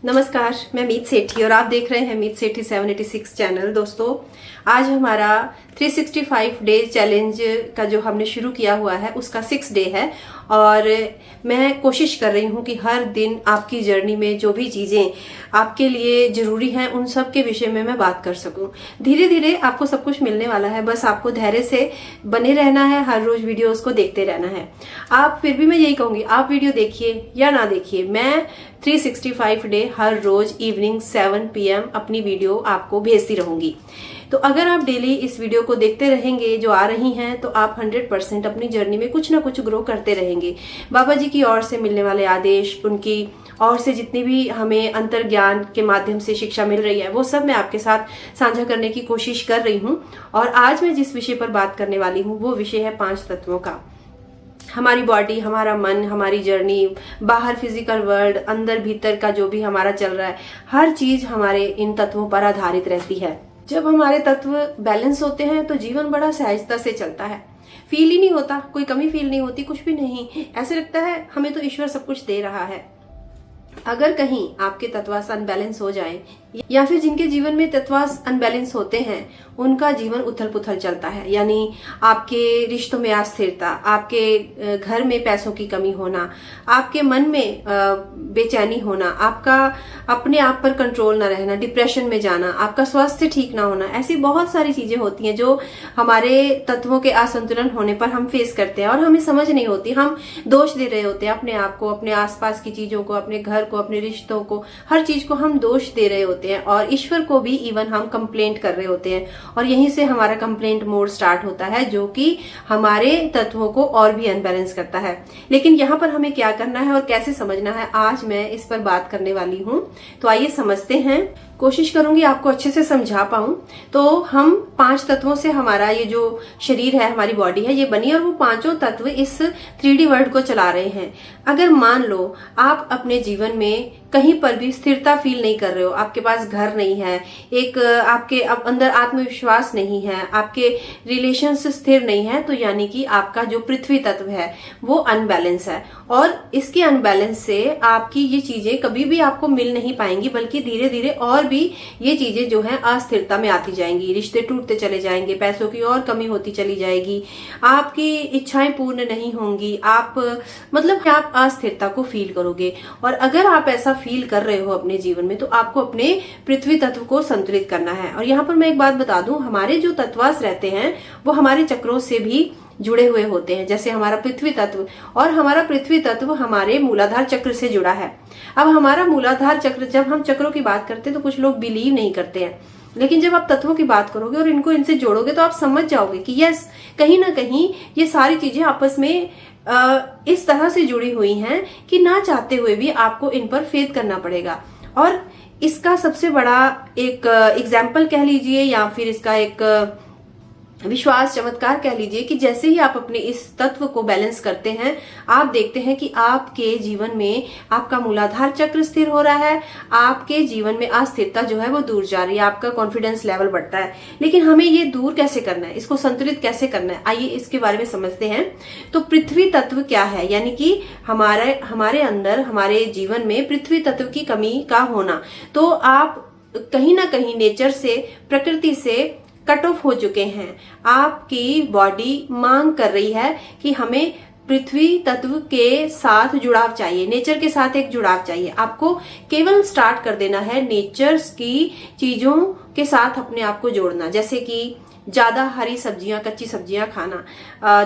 नमस्कार, मैं मीत सेठी और आप देख रहे हैं मीत सेठी 786 चैनल। दोस्तों, आज हमारा 365 डे चैलेंज का जो हमने शुरू किया हुआ है उसका 6 डे है और मैं कोशिश कर रही हूँ कि हर दिन आपकी जर्नी में जो भी चीजें आपके लिए जरूरी हैं उन सब के विषय में मैं बात कर सकूं। धीरे धीरे आपको सब कुछ मिलने वाला है, बस आपको धैर्य से बने रहना है, हर रोज वीडियोस को देखते रहना है। आप फिर भी मैं यही कहूंगी, आप वीडियो देखिए या ना देखिए, मैं 365 डे हर रोज इवनिंग 7 PM अपनी वीडियो आपको भेजती रहूंगी। तो अगर आप डेली इस वीडियो को देखते रहेंगे जो आ रही हैं तो आप 100% अपनी जर्नी में कुछ ना कुछ ग्रो करते रहेंगे। बाबा जी की ओर से मिलने वाले आदेश, उनकी और से जितनी भी हमें अंतर ज्ञान के माध्यम से शिक्षा मिल रही है वो सब मैं आपके साथ साझा करने की कोशिश कर रही हूँ। और आज मैं जिस विषय पर बात करने वाली हूँ वो विषय है 5 तत्वों का। हमारी बॉडी, हमारा मन, हमारी जर्नी, बाहर फिजिकल वर्ल्ड, अंदर भीतर का जो भी हमारा चल रहा है, हर चीज हमारे इन तत्वों पर आधारित रहती है। जब हमारे तत्व बैलेंस होते हैं तो जीवन बड़ा सहजता से चलता है। फील ही नहीं होता, कोई कमी फील नहीं होती, कुछ भी नहीं। ऐसे लगता है हमें तो ईश्वर सब कुछ दे रहा है। अगर कहीं आपके तत्वास अनबैलेंस हो जाए या फिर जिनके जीवन में तत्वास अनबैलेंस होते हैं उनका जीवन उथल पुथल चलता है। यानी आपके रिश्तों में अस्थिरता, आपके घर में पैसों की कमी होना, आपके मन में बेचैनी होना, आपका अपने आप पर कंट्रोल ना रहना, डिप्रेशन में जाना, आपका स्वास्थ्य ठीक ना होना, ऐसी बहुत सारी चीजें होती हैं जो हमारे तत्वों के असंतुलन होने पर हम फेस करते हैं और हमें समझ नहीं होती। हम दोष दे रहे होते हैं अपने आप को, अपने आसपास की चीजों को, अपने घर को, अपने रिश्तों को, हर चीज को हम दोष दे रहे होते हैं और ईश्वर को भी इवन हम कंप्लेंट कर रहे होते हैं। और यहीं से हमारा कंप्लेंट मोड स्टार्ट होता है जो कि हमारे तत्वों को और भी अनबैलेंस करता है। लेकिन यहाँ पर हमें क्या करना है और कैसे समझना है, आज मैं इस पर बात करने वाली हूँ। तो आइए समझते हैं। कोशिश करूंगी आपको अच्छे से समझा पाऊं। तो हम 5 तत्वों से हमारा ये जो शरीर है, हमारी बॉडी है, ये बनी और वो 5 तत्व इस 3D वर्ल्ड को चला रहे हैं। अगर मान लो आप अपने जीवन में कहीं पर भी स्थिरता फील नहीं कर रहे हो, आपके पास घर नहीं है, एक आपके अंदर आत्मविश्वास नहीं है, आपके रिलेशंस स्थिर नहीं है, तो यानी कि आपका जो पृथ्वी तत्व है वो अनबैलेंस है। और इसके अनबैलेंस से आपकी ये चीजें कभी भी आपको मिल नहीं पाएंगी, बल्कि धीरे धीरे और भी ये चीजें जो है अस्थिरता में आती जाएंगी। रिश्ते टूटते चले जाएंगे, पैसों की और कमी होती चली जाएगी, आपकी इच्छाएं पूर्ण नहीं होंगी, आप अस्थिरता को फील करोगे। और अगर आप ऐसा फील कर रहे हो अपने जीवन में तो आपको अपने पृथ्वी तत्व को संतुलित करना है। और यहाँ पर मैं एक बात बता दूं, हमारे जो तत्वास रहते हैं वो हमारे चक्रों से भी जुड़े हुए होते हैं। जैसे हमारा पृथ्वी तत्व, और हमारा पृथ्वी तत्व हमारे मूलाधार चक्र से जुड़ा है। अब हमारा मूलाधार चक्र, जब हम चक्रों की बात करते हैं तो कुछ लोग बिलीव नहीं करते हैं, लेकिन जब आप तत्वों की बात करोगे और इनसे जोड़ोगे तो आप समझ जाओगे कि यस, कहीं ना कहीं ये सारी चीजें आपस में इस तरह से जुड़ी हुई हैं कि ना चाहते हुए भी आपको इन पर फेथ करना पड़ेगा। और इसका सबसे बड़ा एक एग्जाम्पल कह लीजिए या फिर इसका एक विश्वास चमत्कार कह लीजिए कि जैसे ही आप अपने इस तत्व को बैलेंस करते हैं, आप देखते हैं कि आपके जीवन में आपका मूलाधार चक्र स्थिर हो रहा है, आपके जीवन में अस्थिरता जो है वो दूर जा रही है, आपका कॉन्फिडेंस लेवल बढ़ता है। लेकिन हमें ये दूर कैसे करना है, इसको संतुलित कैसे करना है, आइए इसके बारे में समझते हैं। तो पृथ्वी तत्व क्या है, यानी कि हमारे अंदर, हमारे जीवन में पृथ्वी तत्व की कमी का होना। तो आप कहीं ना कहीं नेचर से, प्रकृति से कट ऑफ हो चुके हैं। आपकी बॉडी मांग कर रही है कि हमें पृथ्वी तत्व के साथ जुड़ाव चाहिए, नेचर के साथ एक जुड़ाव चाहिए। आपको केवल स्टार्ट कर देना है नेचर्स की चीजों के साथ अपने आप को जोड़ना। जैसे कि ज्यादा हरी सब्जियां, कच्ची सब्जियां खाना,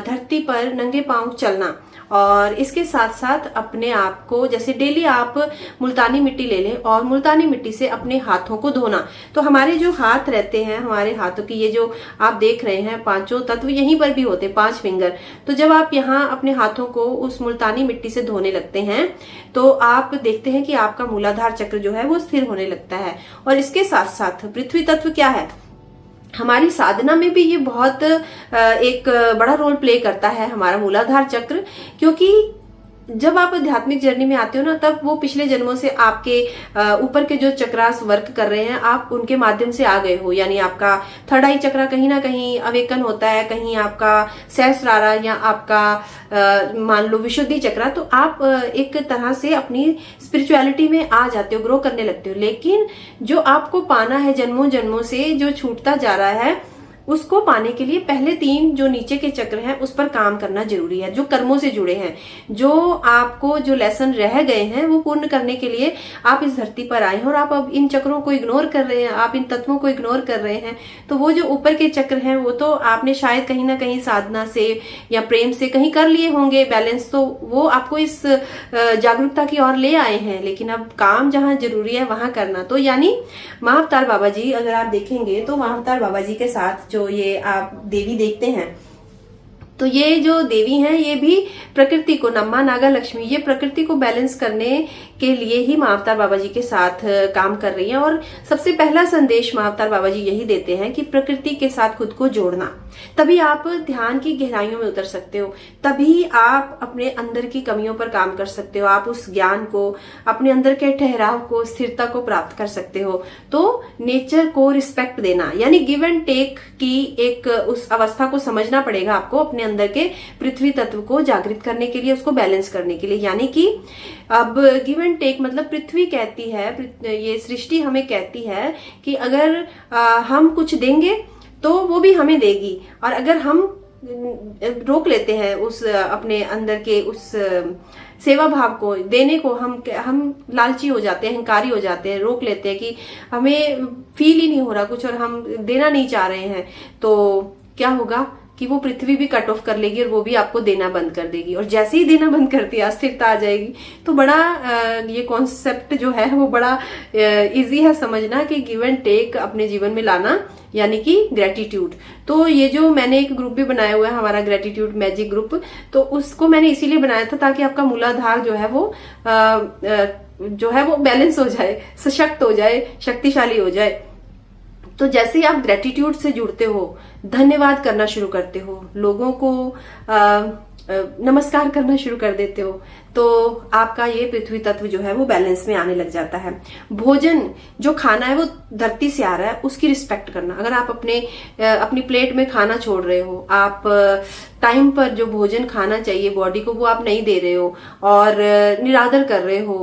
धरती पर नंगे पांव चलना, और इसके साथ साथ अपने आप को, जैसे डेली आप मुल्तानी मिट्टी ले लें और मुल्तानी मिट्टी से अपने हाथों को धोना। तो हमारे जो हाथ रहते हैं, हमारे हाथों की ये जो आप देख रहे हैं 5 तत्व यहीं पर भी होते हैं, 5 फिंगर। तो जब आप यहाँ अपने हाथों को उस मुल्तानी मिट्टी से धोने लगते हैं तो आप देखते हैं कि आपका मूलाधार चक्र जो है वो स्थिर होने लगता है। और इसके साथ साथ पृथ्वी तत्व क्या है, हमारी साधना में भी ये बहुत एक बड़ा रोल प्ले करता है, हमारा मूलाधार चक्र। क्योंकि जब आप आध्यात्मिक जर्नी में आते हो ना, तब वो पिछले जन्मों से आपके ऊपर के जो चक्रास वर्क कर रहे हैं, आप उनके माध्यम से आ गए हो। यानी आपका थर्ड आई चक्रा कहीं ना कहीं अवेकन होता है, कहीं आपका सहस्त्रारा या आपका मान लो विशुद्धि चक्रा। तो आप एक तरह से अपनी स्पिरिचुअलिटी में आ जाते हो, ग्रो करने लगते हो। लेकिन जो आपको पाना है जन्मों जन्मों से, जो छूटता जा रहा है, उसको पाने के लिए पहले 3 जो नीचे के चक्र हैं उस पर काम करना जरूरी है, जो कर्मों से जुड़े हैं, जो आपको जो लेसन रह गए हैं वो पूर्ण करने के लिए आप इस धरती पर आए हैं। और आप अब इन चक्रों को इग्नोर कर रहे हैं, आप इन तत्वों को इग्नोर कर रहे हैं। तो वो जो ऊपर के चक्र हैं वो तो आपने शायद कहीं ना कहीं साधना से या प्रेम से कहीं कर लिए होंगे बैलेंस, तो वो आपको इस जागरूकता की ओर ले आए हैं। लेकिन अब काम जहां जरूरी है वहां करना। तो यानी महाअवतार बाबा जी, अगर आप देखेंगे तो महाअवतार बाबा जी के साथ जो ये आप देवी देखते हैं, तो ये जो देवी हैं ये भी प्रकृति को, नम्मा नागा लक्ष्मी, ये प्रकृति को बैलेंस करने के लिए ही महाअवतार बाबा जी के साथ काम कर रही हैं। और सबसे पहला संदेश महाअवतार बाबा जी यही देते हैं कि प्रकृति के साथ खुद को जोड़ना, तभी आप ध्यान की गहराइयों में उतर सकते हो, तभी आप अपने अंदर की कमियों पर काम कर सकते हो, आप उस ज्ञान को, अपने अंदर के ठहराव को, स्थिरता को प्राप्त कर सकते हो। तो नेचर को रिस्पेक्ट देना, यानी गिव एंड टेक की एक उस अवस्था को समझना पड़ेगा आपको, अपने अंदर के पृथ्वी तत्व को जागृत करने के लिए, उसको बैलेंस करने के लिए। यानी कि अब गिव एंड टेक मतलब पृथ्वी कहती है, ये सृष्टि हमें कहती है कि अगर हम कुछ देंगे तो वो भी हमें देगी, और अगर हम रोक लेते हैं उस अपने अंदर के उस सेवा भाव को देने को, हम लालची हो जाते हैं, अहंकारी हो जाते हैं, रोक लेते हैं कि हमें फील ही नहीं हो रहा कुछ और हम देना नहीं चाह रहे हैं, तो क्या होगा कि वो पृथ्वी भी कट ऑफ कर लेगी और वो भी आपको देना बंद कर देगी। और जैसे ही देना बंद करती है, अस्थिरता आ जाएगी। तो बड़ा ये कॉन्सेप्ट जो है वो बड़ा इजी है समझना कि गिव एंड टेक अपने जीवन में लाना, यानी कि ग्रेटिट्यूड। तो ये जो मैंने एक ग्रुप भी बनाया हुआ है हमारा, ग्रेटिट्यूड मैजिक ग्रुप, तो उसको मैंने इसीलिए बनाया था ताकि आपका मूलाधार जो है वो बैलेंस हो जाए, सशक्त हो जाए, शक्तिशाली हो जाए। तो जैसे ही आप ग्रेटिट्यूड से जुड़ते हो, धन्यवाद करना शुरू करते हो, लोगों को नमस्कार करना शुरू कर देते हो, तो आपका ये पृथ्वी तत्व जो है वो बैलेंस में आने लग जाता है। भोजन जो खाना है वो धरती से आ रहा है, उसकी रिस्पेक्ट करना। अगर आप अपनी प्लेट में खाना छोड़ रहे हो, आप टाइम पर जो भोजन खाना चाहिए बॉडी को वो आप नहीं दे रहे हो और निरादर कर रहे हो,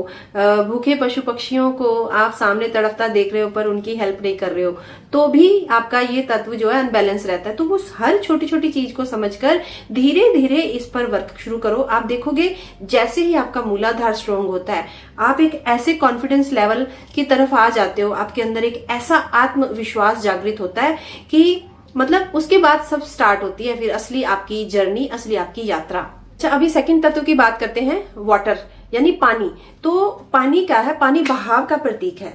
भूखे पशु पक्षियों को आप सामने तड़पता देख रहे हो पर उनकी हेल्प नहीं कर रहे हो, तो भी आपका ये तत्व जो है अनबैलेंस रहता है। तो वो हर छोटी छोटी चीज को समझकर धीरे धीरे इस पर वर्क शुरू करो। आप देखोगे जैसे ही आपका मूलाधार स्ट्रोंग होता है, आप एक ऐसे कॉन्फिडेंस लेवल की तरफ आ जाते हो, आपके अंदर एक ऐसा आत्मविश्वास जागृत होता है कि मतलब उसके बाद सब स्टार्ट होती है फिर असली आपकी जर्नी, असली आपकी यात्रा। अच्छा, अभी सेकंड तत्व की बात करते हैं, वाटर यानी पानी। तो पानी क्या है? पानी बहाव का प्रतीक है।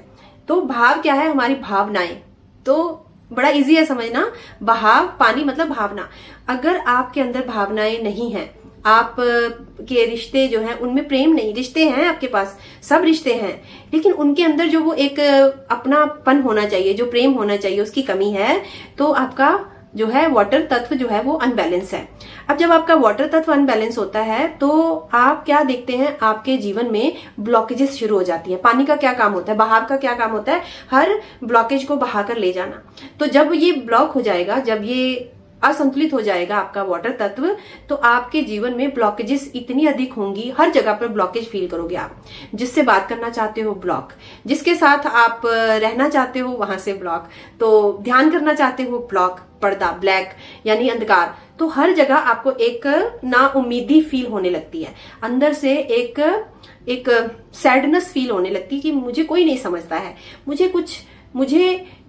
तो भाव क्या है? हमारी भावनाएं। तो बड़ा इजी है समझना, बहाव पानी मतलब भावना। अगर आपके अंदर भावनाएं नहीं है, आप के रिश्ते जो हैं उनमें प्रेम नहीं, रिश्ते हैं आपके पास, सब रिश्ते हैं, लेकिन उनके अंदर जो वो एक अपनापन होना चाहिए, जो प्रेम होना चाहिए, उसकी कमी है, तो आपका जो है वाटर तत्व जो है वो अनबैलेंस है। अब जब आपका वाटर तत्व अनबैलेंस होता है तो आप क्या देखते हैं? आपके जीवन में ब्लॉकेजेस शुरू हो जाती है। पानी का क्या काम होता है? बहाव का क्या काम होता है? हर ब्लॉकेज को बहाकर ले जाना। तो जब ये ब्लॉक हो जाएगा, जब ये असंतुलित हो जाएगा आपका वाटर तत्व, तो आपके जीवन में ब्लॉकेजेस इतनी अधिक होंगी, हर जगह पर ब्लॉकेज फील करोगे आप। जिससे बात करना चाहते हो ब्लॉक, जिसके साथ आप रहना चाहते हो वहां से ब्लॉक, तो ध्यान करना चाहते हो ब्लॉक, पर्दा ब्लैक यानी अंधकार। तो हर जगह आपको एक नाउम्मीदी फील होने लगती है, अंदर से एक सैडनेस फील होने लगती है कि मुझे कोई नहीं समझता है,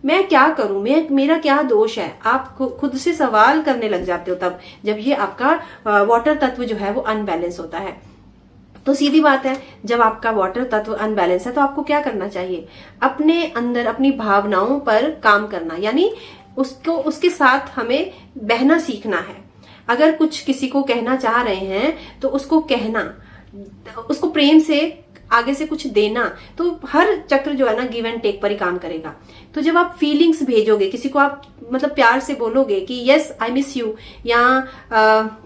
मैं क्या करूं, मेरा क्या दोष है। आप खुद से सवाल करने लग जाते हो तब जब ये आपका वाटर तत्व जो है वो अनबैलेंस होता है। तो सीधी बात है, जब आपका वाटर तत्व अनबैलेंस है तो आपको क्या करना चाहिए? अपने अंदर अपनी भावनाओं पर काम करना, यानी उसके साथ हमें बहना सीखना है। अगर कुछ किसी को कहना चाह रहे हैं तो उसको कहना, उसको प्रेम से आगे से कुछ देना, तो हर चक्र जो है ना गिव एंड टेक पर ही काम करेगा। तो जब आप फीलिंग्स भेजोगे, किसी को आप मतलब प्यार से बोलोगे कि यस आई मिस यू, या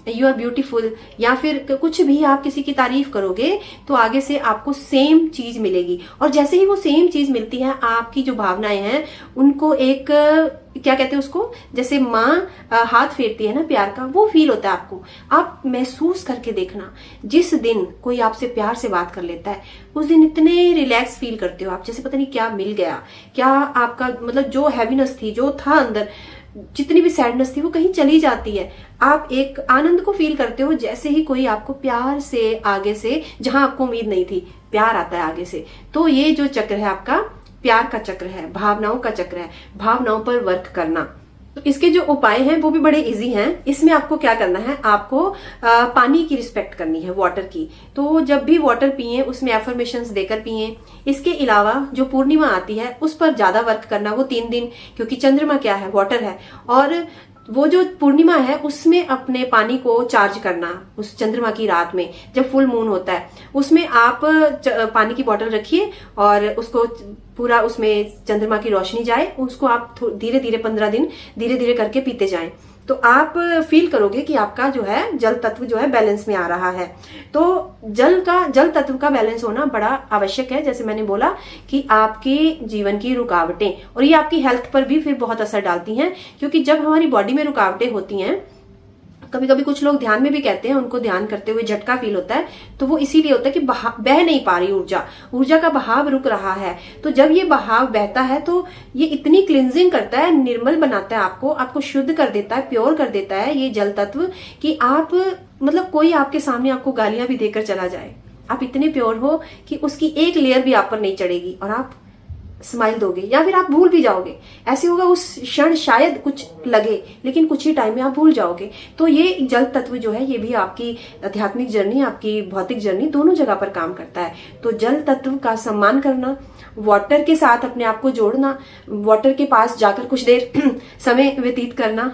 यू आर ब्यूटीफुल, या फिर कुछ भी आप किसी की तारीफ करोगे, तो आगे से आपको सेम चीज मिलेगी। और जैसे ही वो सेम चीज मिलती है, आपकी जो भावनाएं हैं उनको एक क्या कहते हैं उसको, जैसे माँ हाथ फेरती है ना प्यार का, वो फील होता है आपको। आप महसूस करके देखना, जिस दिन कोई आपसे प्यार से बात कर लेता है, उस दिन इतने रिलैक्स फील करते हो आप, जैसे पता नहीं क्या मिल गया, क्या आपका मतलब जो हैवीनेस थी, जो था अंदर, जितनी भी सैडनेस थी, वो कहीं चली जाती है। आप एक आनंद को फील करते हो, जैसे ही कोई आपको प्यार से आगे से, जहां आपको उम्मीद नहीं थी, प्यार आता है आगे से। तो ये जो चक्र है आपका प्यार का चक्र है, भावनाओं का चक्र है, भावनाओं पर वर्क करना। तो इसके जो उपाय हैं वो भी बड़े इजी हैं। इसमें आपको क्या करना है, आपको पानी की रिस्पेक्ट करनी है, वाटर की। तो जब भी वाटर पिए उसमें एफर्मेशंस देकर पिए। इसके अलावा जो पूर्णिमा आती है उस पर ज्यादा वर्क करना, वो 3 दिन, क्योंकि चंद्रमा क्या है, वाटर है, और वो जो पूर्णिमा है उसमें अपने पानी को चार्ज करना। उस चंद्रमा की रात में जब फुल मून होता है, उसमें आप पानी की बोतल रखिए और उसको पूरा उसमें चंद्रमा की रोशनी जाए, उसको आप धीरे धीरे 15 दिन धीरे धीरे करके पीते जाएं। तो आप फील करोगे कि आपका जो है जल तत्व जो है बैलेंस में आ रहा है। तो जल तत्व का बैलेंस होना बड़ा आवश्यक है। जैसे मैंने बोला कि आपके जीवन की रुकावटें, और ये आपकी हेल्थ पर भी फिर बहुत असर डालती हैं, क्योंकि जब हमारी बॉडी में रुकावटें होती हैं, कभी कभी कुछ लोग ध्यान में भी कहते हैं, उनको ध्यान करते हुए झटका फील होता है, तो वो इसीलिए होता है कि बह नहीं पा रही ऊर्जा का बहाव रुक रहा है। तो जब ये बहाव बहता है तो ये इतनी क्लिंजिंग करता है, निर्मल बनाता है आपको शुद्ध कर देता है, प्योर कर देता है ये जल तत्व, कि आप मतलब कोई आपके सामने आपको गालियां भी देकर चला जाए, आप इतने प्योर हो कि उसकी एक लेयर भी आप पर नहीं चढ़ेगी, और आप स्माइल दोगे, या फिर आप भूल भी जाओगे। ऐसे होगा उस क्षण शायद कुछ लगे, लेकिन कुछ ही टाइम में आप भूल जाओगे। तो ये जल तत्व जो है, ये भी आपकी आध्यात्मिक जर्नी, आपकी भौतिक जर्नी, दोनों जगह पर काम करता है। तो जल तत्व का सम्मान करना, वाटर के साथ अपने आप को जोड़ना, वाटर के पास जाकर कुछ देर समय व्यतीत करना,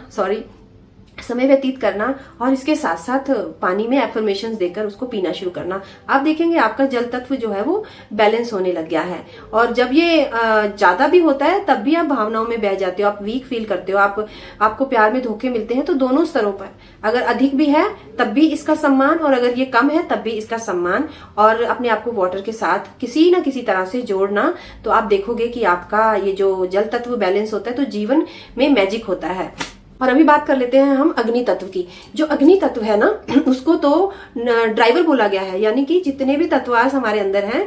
और इसके साथ साथ पानी में एफर्मेशंस देकर उसको पीना शुरू करना। आप देखेंगे आपका जल तत्व जो है वो बैलेंस होने लग गया है। और जब ये ज्यादा भी होता है तब भी आप भावनाओं में बह जाते हो, आप वीक फील करते हो, आपको प्यार में धोखे मिलते हैं। तो दोनों स्तरों पर, अगर अधिक भी है तब भी इसका सम्मान, और अगर ये कम है तब भी इसका सम्मान, और अपने आप को वाटर के साथ किसी न किसी तरह से जोड़ना। तो आप देखोगे कि आपका ये जो जल तत्व बैलेंस होता है तो जीवन में मैजिक होता है। और अभी बात कर लेते हैं हम अग्नि तत्व की। जो अग्नि तत्व है ना, उसको तो ड्राइवर बोला गया है, यानी कि जितने भी तत्वांश हमारे अंदर हैं,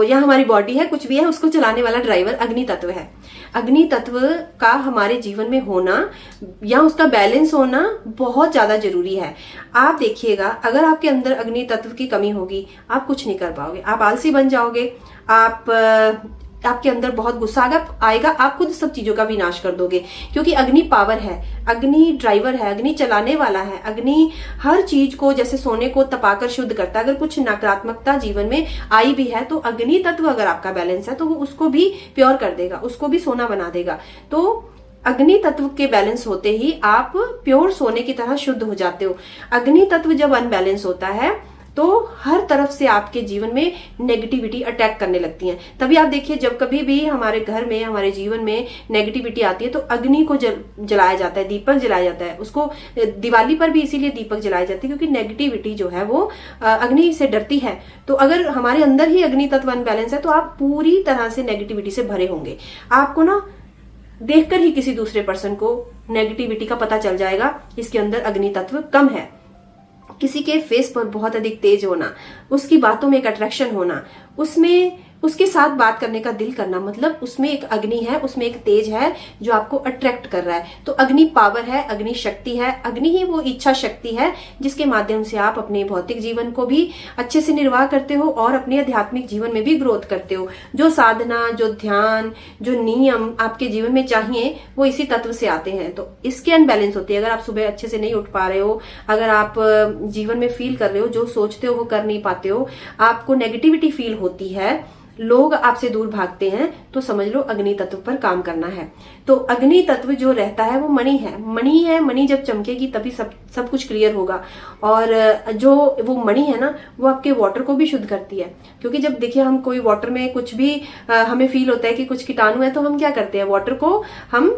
या हमारी बॉडी है, कुछ भी है, उसको चलाने वाला ड्राइवर अग्नि तत्व है। अग्नि तत्व का हमारे जीवन में होना या उसका बैलेंस होना बहुत ज्यादा जरूरी है। आप देखिएगा, अगर आपके अंदर अग्नि तत्व की कमी होगी, आप कुछ नहीं कर पाओगे, आप आलसी बन जाओगे, आपके अंदर बहुत गुस्सा आएगा, आप खुद सब चीजों का विनाश कर दोगे। क्योंकि अग्नि पावर है, अग्नि ड्राइवर है, अग्नि चलाने वाला है। अग्नि हर चीज को, जैसे सोने को तपाकर शुद्ध करता है। अगर कुछ नकारात्मकता जीवन में आई भी है तो अग्नि तत्व अगर आपका बैलेंस है तो वो उसको भी प्योर कर देगा, उसको भी सोना बना देगा। तो अग्नि तत्व के बैलेंस होते ही आप प्योर सोने की तरह शुद्ध हो जाते हो। अग्नि तत्व जब अनबैलेंस होता है तो हर तरफ से आपके जीवन में नेगेटिविटी अटैक करने लगती है। तभी आप देखिए, जब कभी भी हमारे घर में, हमारे जीवन में नेगेटिविटी आती है तो अग्नि को जलाया जाता है, दीपक जलाया जाता है। उसको दिवाली पर भी इसीलिए दीपक जलाए जाते हैं, क्योंकि नेगेटिविटी जो है वो अग्नि से डरती है। तो अगर हमारे अंदर ही अग्नि तत्व अनबैलेंस है तो आप पूरी तरह से नेगेटिविटी से भरे होंगे। आपको ना देखकर ही किसी दूसरे पर्सन को नेगेटिविटी का पता चल जाएगा, इसके अंदर अग्नि तत्व कम है। किसी के फेस पर बहुत अधिक तेज होना, उसकी बातों में एक अट्रैक्शन होना, उसके साथ बात करने का दिल करना, मतलब उसमें एक अग्नि है, उसमें एक तेज है जो आपको अट्रैक्ट कर रहा है। तो अग्नि पावर है, अग्नि शक्ति है, अग्नि ही वो इच्छा शक्ति है जिसके माध्यम से आप अपने भौतिक जीवन को भी अच्छे से निर्वाह करते हो और अपने आध्यात्मिक जीवन में भी ग्रोथ करते हो। जो साधना, जो ध्यान, जो नियम आपके जीवन में चाहिए वो इसी तत्व से आते हैं। तो इसके अनबैलेंस होती है। अगर आप सुबह अच्छे से नहीं उठ पा रहे हो, अगर आप जीवन में फील कर रहे हो, जो सोचते हो वो कर नहीं पाते हो, आपको नेगेटिविटी फील होती है, लोग आपसे दूर भागते हैं, तो समझ लो अग्नि तत्व पर काम करना है। तो अग्नि तत्व जो रहता है वो मणि है, मणि है, मणि जब चमकेगी तभी सब कुछ क्लियर होगा। और जो वो मणि है ना, वो आपके वाटर को भी शुद्ध करती है। क्योंकि जब देखिए हम कोई वाटर में कुछ भी हमें फील होता है कि कुछ कीटाणु है, तो हम क्या करते हैं, वाटर को हम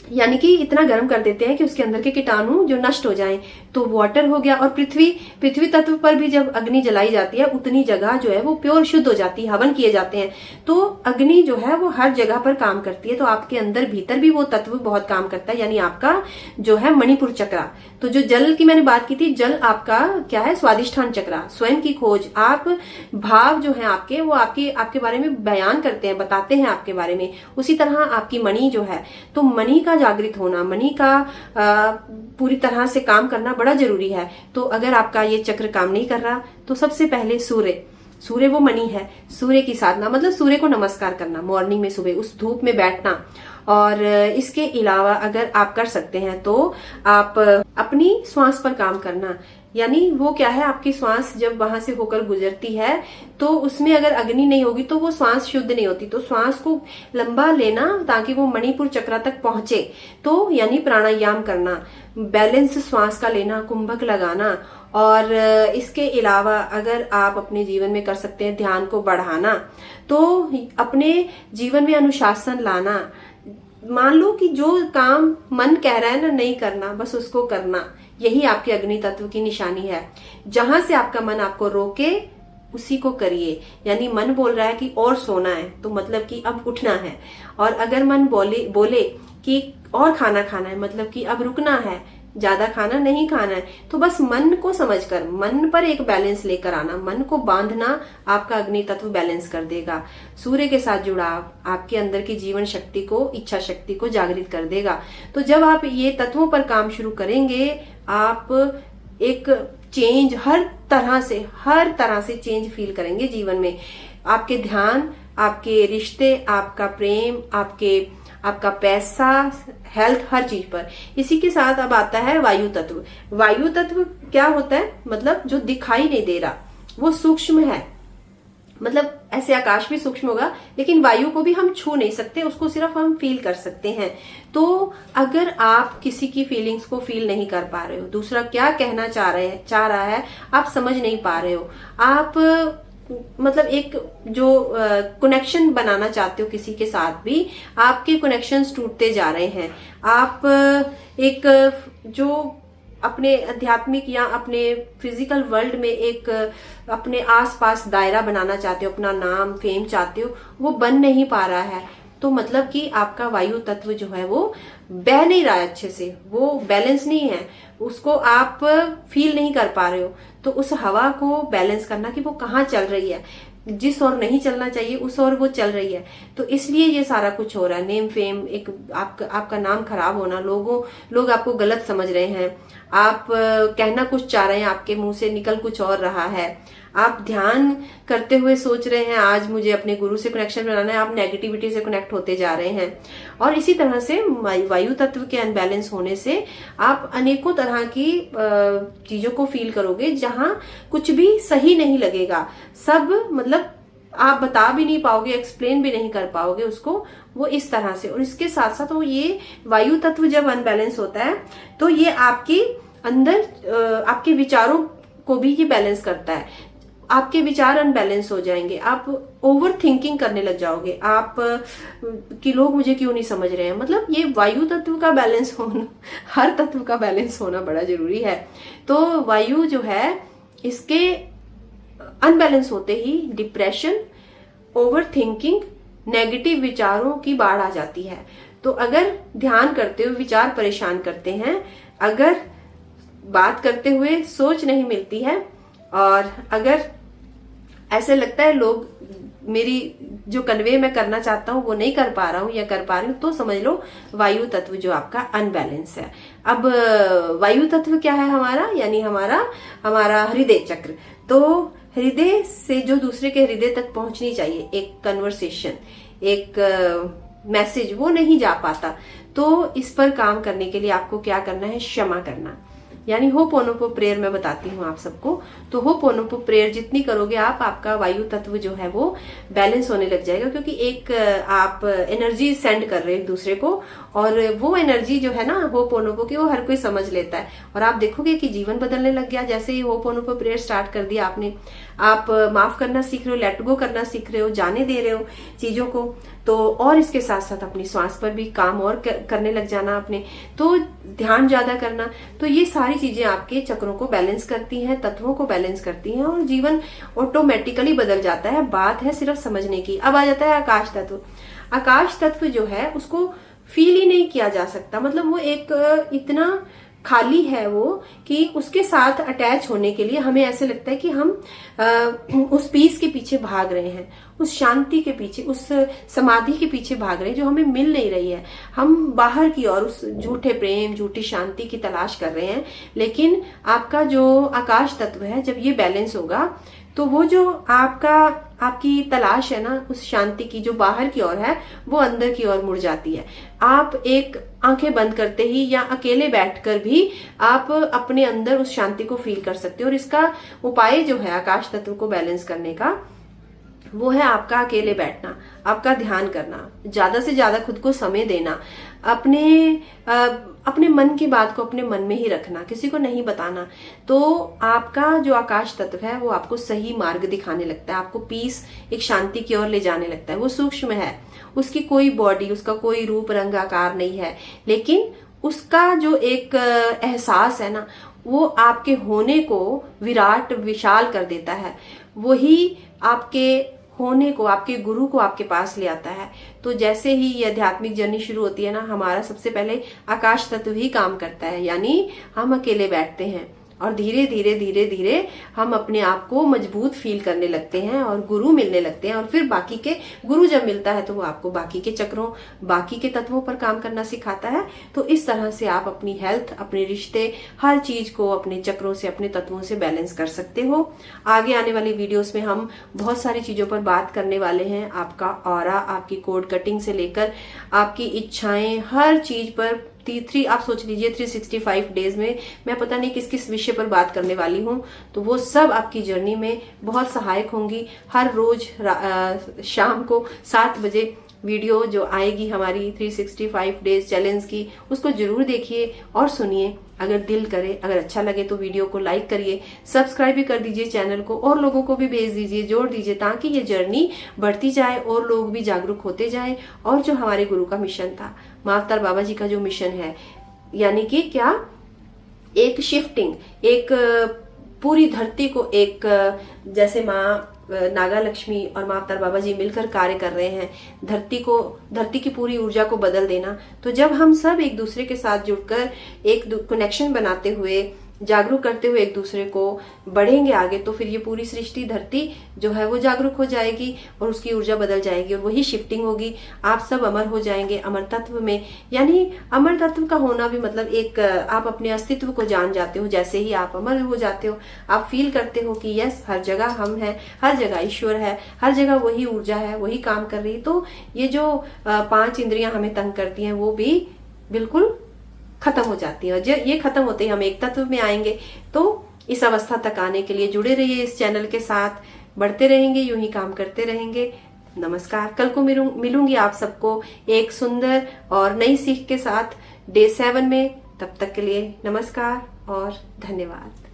यानी कि इतना गर्म कर देते हैं कि उसके अंदर के कीटाणु जो नष्ट हो जाएं। तो वाटर हो गया। और पृथ्वी तत्व पर भी जब अग्नि जलाई जाती है, उतनी जगह जो है वो प्योर शुद्ध हो जाती है, हवन किए जाते हैं। तो अग्नि जो है वो हर जगह पर काम करती है। तो आपके अंदर भीतर भी वो तत्व बहुत काम करता है, यानी आपका जो है मणिपुर चक्रा। तो जो जल की मैंने बात की थी, जल आपका क्या है, स्वादिष्ठान चक्रा, स्वयं की खोज। आप भाव जो है आपके, वो आपके बारे में बयान करते हैं, बताते हैं आपके बारे में। उसी तरह आपकी मणि जो है, तो मणि का जागृत होना, मणि का पूरी तरह से काम करना बड़ा जरूरी है। तो अगर आपका ये चक्र काम नहीं कर रहा, तो सबसे पहले सूर्य वो मणि है, सूर्य की साधना, मतलब सूर्य को नमस्कार करना, मॉर्निंग में सुबह उस धूप में बैठना। और इसके अलावा अगर आप कर सकते हैं तो आप अपनी श्वास पर काम करना। यानी वो क्या है, आपकी श्वास जब वहां से होकर गुजरती है, तो उसमें अगर अग्नि नहीं होगी तो वो श्वास शुद्ध नहीं होती। तो श्वास को लंबा लेना ताकि वो मणिपुर चक्र तक पहुंचे। तो यानी प्राणायाम करना, बैलेंस श्वास का लेना, कुंभक लगाना। और इसके अलावा अगर आप अपने जीवन में कर सकते हैं ध्यान को बढ़ाना, तो अपने जीवन में अनुशासन लाना। मान लो कि जो काम मन कह रहा है ना नहीं करना, बस उसको करना, यही आपके अग्नि तत्व की निशानी है। जहां से आपका मन आपको रोके उसी को करिए। यानी मन बोल रहा है कि और सोना है, तो मतलब कि अब उठना है। और अगर मन बोले कि और खाना खाना है, मतलब कि अब रुकना है, ज्यादा खाना नहीं खाना है, तो बस मन को समझकर मन पर एक बैलेंस लेकर आना, मन को बांधना आपका अग्नि तत्व बैलेंस कर देगा। सूर्य के साथ जुड़ाव आपके अंदर की जीवन शक्ति को, इच्छा शक्ति को जागृत कर देगा। तो जब आप ये तत्वों पर काम शुरू करेंगे, आप एक चेंज हर तरह से चेंज फील करेंगे जीवन में। आपके ध्यान, आपके रिश्ते, आपका प्रेम, आपका पैसा, हेल्थ, हर चीज पर। इसी के साथ अब आता है वायु तत्व। वायु तत्व क्या होता है, मतलब जो दिखाई नहीं दे रहा, वो सूक्ष्म है। मतलब ऐसे आकाश भी सूक्ष्म होगा, लेकिन वायु को भी हम छू नहीं सकते, उसको सिर्फ हम फील कर सकते हैं। तो अगर आप किसी की फीलिंग्स को फील नहीं कर पा रहे हो, दूसरा क्या कहना चाह रहा है आप समझ नहीं पा रहे हो, आप मतलब एक जो कनेक्शन बनाना चाहते हो किसी के साथ भी, आपके कनेक्शंस टूटते जा रहे हैं। आप एक जो अपने आध्यात्मिक या अपने फिजिकल वर्ल्ड में एक अपने आसपास दायरा बनाना चाहते हो, अपना नाम, फेम चाहते हो, वो बन नहीं पा रहा है। तो मतलब कि आपका वायु तत्व जो है वो बह नहीं रहा है अच्छे से, वो बैलेंस नहीं है, उसको आप फील नहीं कर पा रहे हो। तो उस हवा को बैलेंस करना कि वो कहाँ चल रही है, जिस ओर नहीं चलना चाहिए उस ओर वो चल रही है। तो इसलिए ये सारा कुछ हो रहा है। नेम फेम, एक आपका नाम खराब होना, लोग आपको गलत समझ रहे हैं, आप कहना कुछ चाह रहे हैं, आपके मुंह से निकल कुछ और रहा है। आप ध्यान करते हुए सोच रहे हैं आज मुझे अपने गुरु से कनेक्शन बनाना है, आप नेगेटिविटी से कनेक्ट होते जा रहे हैं। और इसी तरह से वायु तत्व के अनबैलेंस होने से आप अनेकों तरह की चीजों को फील करोगे, जहां कुछ भी सही नहीं लगेगा। सब मतलब आप बता भी नहीं पाओगे, एक्सप्लेन भी नहीं कर पाओगे उसको, वो इस तरह से। और इसके साथ साथ वो ये वायु तत्व जब अनबैलेंस होता है, तो ये आपके अंदर आपके विचारों को भी ये बैलेंस करता है। आपके विचार अनबैलेंस हो जाएंगे, आप ओवर थिंकिंग करने लग जाओगे, आप कि लोग मुझे क्यों नहीं समझ रहे हैं। मतलब ये वायु तत्व का बैलेंस होना, हर तत्व का बैलेंस होना बड़ा जरूरी है। तो वायु जो है, इसके अनबैलेंस होते ही डिप्रेशन, ओवर थिंकिंग, नेगेटिव विचारों की बाढ़ आ जाती है। तो अगर ध्यान करते हुए विचार परेशान करते हैं, अगर बात करते हुए सोच नहीं मिलती है, और अगर ऐसे लगता है लोग मेरी जो कन्वे मैं करना चाहता हूं वो नहीं कर पा रहा हूं या कर पा रही हूं, तो समझ लो वायु तत्व जो आपका अनबैलेंस है। अब वायु तत्व क्या है हमारा, यानी हमारा हृदय चक्र। तो हृदय से जो दूसरे के हृदय तक पहुंचनी चाहिए एक कन्वर्सेशन, एक मैसेज, वो नहीं जा पाता। तो इस पर काम करने के लिए आपको क्या करना है, क्षमा करना। यानी होपोनोपो प्रेयर मैं बताती हूँ आप सबको। तो होपोनोपो प्रेयर जितनी करोगे आप, आपका वायु तत्व जो है वो बैलेंस होने लग जाएगा, क्योंकि एक आप एनर्जी सेंड कर रहे हो एक दूसरे को, और वो एनर्जी जो है ना होपोनोपो की, वो हर कोई समझ लेता है। और आप देखोगे कि जीवन बदलने लग गया जैसे ही होपोनोपो प्रेयर स्टार्ट कर दिया आपने। आप माफ करना सीख रहे हो, लेट गो करना सीख रहे हो, जाने दे रहे हो चीजों को। तो और इसके साथ साथ अपनी श्वास पर भी काम और करने लग जाना आपने, तो ध्यान ज्यादा करना। तो ये सारी चीजें आपके चक्रों को बैलेंस करती हैं, तत्वों को बैलेंस करती हैं, और जीवन ऑटोमेटिकली बदल जाता है। बात है सिर्फ समझने की। अब आ जाता है आकाश तत्व। आकाश तत्व जो है उसको फील ही नहीं किया जा सकता, मतलब वो एक इतना खाली है वो कि उसके साथ अटैच होने के लिए हमें ऐसे लगता है कि हम उस पीस के पीछे भाग रहे हैं, उस शांति के पीछे, उस समाधि के पीछे भाग रहे हैं जो हमें मिल नहीं रही है। हम बाहर की ओर उस झूठे प्रेम, झूठी शांति की तलाश कर रहे हैं। लेकिन आपका जो आकाश तत्व है, जब ये बैलेंस होगा तो वो जो आपकी तलाश है ना उस शांति की, जो बाहर की ओर है, वो अंदर की ओर मुड़ जाती है। आप एक आंखें बंद करते ही या अकेले बैठकर भी आप अपने अंदर उस शांति को फील कर सकते हो। और इसका उपाय जो है आकाश तत्व को बैलेंस करने का, वो है आपका अकेले बैठना, आपका ध्यान करना, ज्यादा से ज्यादा खुद को समय देना, अपने मन की बात को अपने मन में ही रखना, किसी को नहीं बताना। तो आपका जो आकाश तत्व है वो आपको सही मार्ग दिखाने लगता है, आपको पीस, एक शांति की ओर ले जाने लगता है। वो सूक्ष्म है, उसकी कोई बॉडी, उसका कोई रूप रंग आकार नहीं है, लेकिन उसका जो एक एहसास है ना, वो आपके होने को विराट विशाल कर देता है। वही आपके होने को, आपके गुरु को आपके पास ले आता है। तो जैसे ही ये आध्यात्मिक जर्नी शुरू होती है ना, हमारा सबसे पहले आकाश तत्व ही काम करता है, यानी हम अकेले बैठते हैं और धीरे धीरे धीरे धीरे हम अपने आप को मजबूत फील करने लगते हैं और गुरु मिलने लगते हैं। और फिर बाकी के गुरु जब मिलता है तो वो आपको बाकी के चक्रों, बाकी के तत्वों पर काम करना सिखाता है। तो इस तरह से आप अपनी हेल्थ, अपने रिश्ते, हर चीज को अपने चक्रों से, अपने तत्वों से बैलेंस कर सकते हो। आगे आने वाली वीडियोस में हम बहुत सारी चीजों पर बात करने वाले हैं। आपका ऑरा, आपकी कोड कटिंग से लेकर आपकी इच्छाएं, हर चीज पर आप सोच लीजिए 365 डेज में मैं पता नहीं किस किस विषय पर बात करने वाली हूँ। तो वो सब आपकी जर्नी में बहुत सहायक होंगी। हर रोज शाम को 7 बजे वीडियो जो आएगी हमारी 365 डेज चैलेंज की, उसको जरूर देखिए और सुनिए। अगर दिल करे, अगर अच्छा लगे तो वीडियो को लाइक करिए, सब्सक्राइब भी कर दीजिए चैनल को, और लोगों को भी भेज दीजिए, जोड़ दीजिए, ताकि ये जर्नी बढ़ती जाए और लोग भी जागरूक होते जाएं। और जो हमारे गुरु का मिशन था, माँ अवतार बाबा जी का जो मिशन है, यानी कि क्या, एक शिफ्टिंग, एक पूरी धरती को, एक जैसे माँ नागा लक्ष्मी और माँ अवतार बाबा जी मिलकर कार्य कर रहे हैं, धरती की पूरी ऊर्जा को बदल देना। तो जब हम सब एक दूसरे के साथ जुड़कर एक कनेक्शन बनाते हुए, जागरूक करते हुए एक दूसरे को बढ़ेंगे आगे, तो फिर ये पूरी सृष्टि, धरती जो है वो जागरूक हो जाएगी और उसकी ऊर्जा बदल जाएगी और वही शिफ्टिंग होगी। आप सब अमर हो जाएंगे अमर तत्व में। यानी अमर तत्व का होना भी मतलब एक, आप अपने अस्तित्व को जान जाते हो। जैसे ही आप अमर हो जाते हो, आप फील करते हो कि यस, हर जगह हम हैं, हर जगह ईश्वर है, हर जगह वही ऊर्जा है, वही काम कर रही है। तो ये जो 5 इंद्रियां हमें तंग करती हैं, वो भी बिल्कुल खत्म हो जाती है। और ये खत्म होते ही हम एक तत्व में आएंगे। तो इस अवस्था तक आने के लिए जुड़े रहिए इस चैनल के साथ, बढ़ते रहेंगे, यूं ही काम करते रहेंगे। नमस्कार। कल को मिलूंगी आप सबको एक सुंदर और नई सीख के साथ डे 7 में। तब तक के लिए नमस्कार और धन्यवाद।